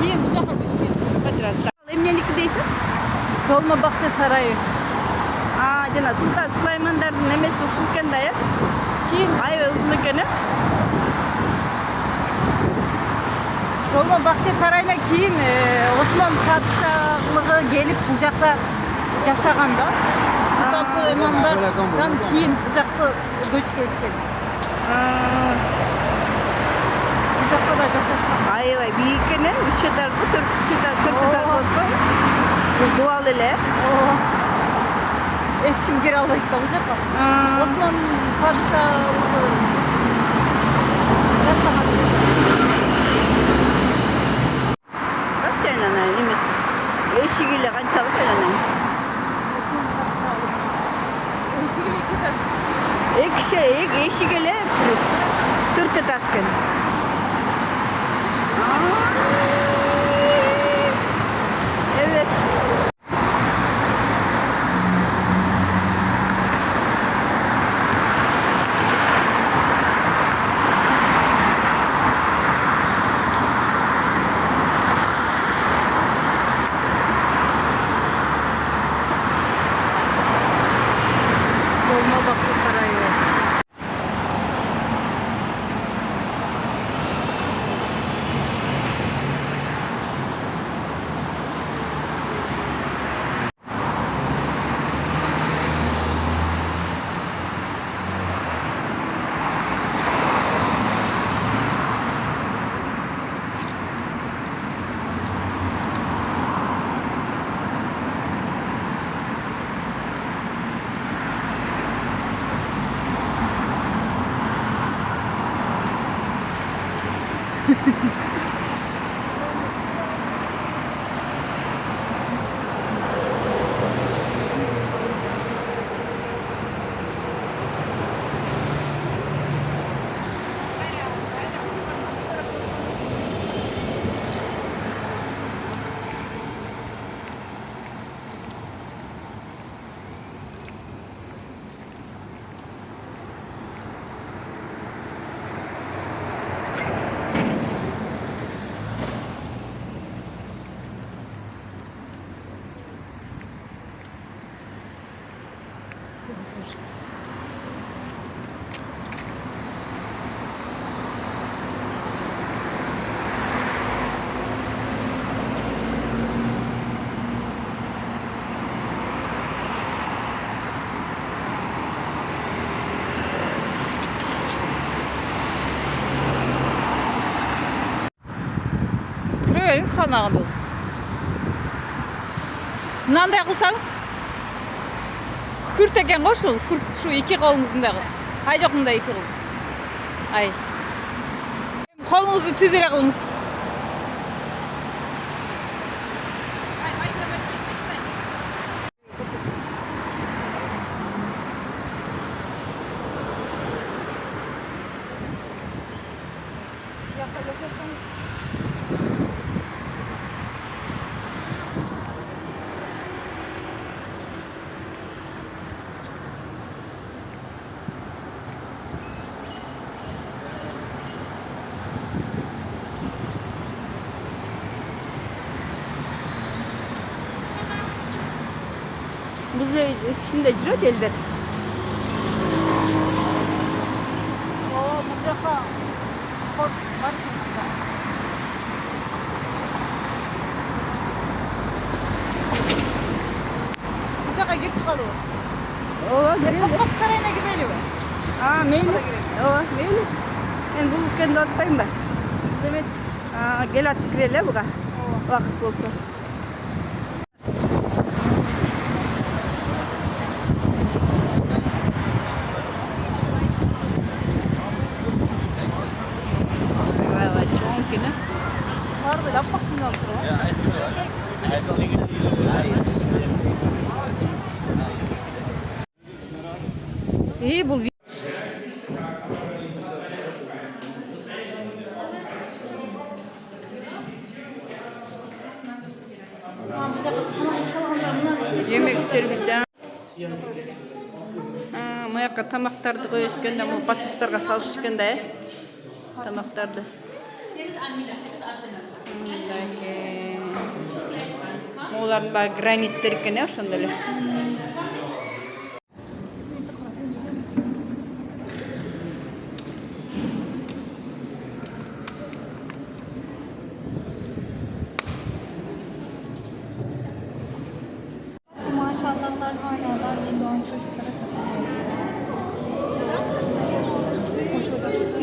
keyin bu жаққа көчүп кетишкен. Эмненики дейсиң? Dolmabahçe Sarayı. Жана Султан Сулаймандардын немеси ушул экен да, э? Keyin Аябай узун экен, э? Dolmabahçe Sarayı'na keyin Osman padişahlığı gelip bu жақта жашаганда. Sultan Süleyman'dan keyin bu жаққа көчүп кетишкен. Bu жақта да жашашкан. Аябай бийик экен, э? 3 этажды, 4 этаж болуп коюп. Бул дуал эле. Ешкім кире албайт да bu жаққа. Osman padişahlığı жашаган. Какча айнанай эмеси? Эшиги эле канчалык айнанай? Osman padişahlığı. Eşiği 2 taş. Эшиги эле 4 этаж экен. Evet. Dolmabahçe Sarayı. Kırıveriniz kanağını olun. Mынандай kılsanız kürt eken koşul, kürt şu 2 kolunuzundağı. Ay yok munda 2 kol. Ay. Kolunuzu tüzere kılınız. Müze içinde жүрөт элдер. Bu жаққа спорт бар. Bu жаққа кирип чыгалыбы? Ооба, Dolmabahçe Sarayı'na girmeliби? мейли. Ооба, мейли. Мен бул экенди атпайм ба? Demez. Кел атып кирели буга. Вакыт болсо. Var böyle appak mı İyi bul. Yemek serвиси. Маяка тамактарды коюп өткөндө бул подпистерге салышып экен да, тамактарды. Олардың бағы граниттер екен, ошондо эле. Maşallahlar hala yeni doğan çocuklara takılıyor.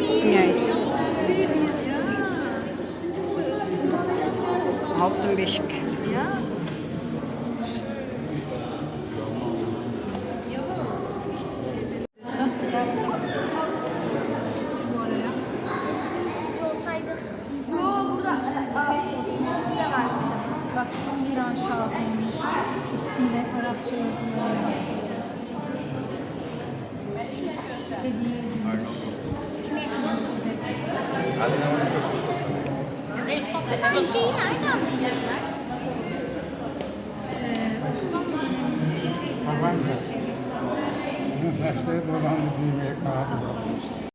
Извиняюсь. Altın beşik. Bak şu İran şahıymış. Üstünde Arapça yazıları var. Hediye edilmiş. Bizim saçları dolandı düğmeye kaldı.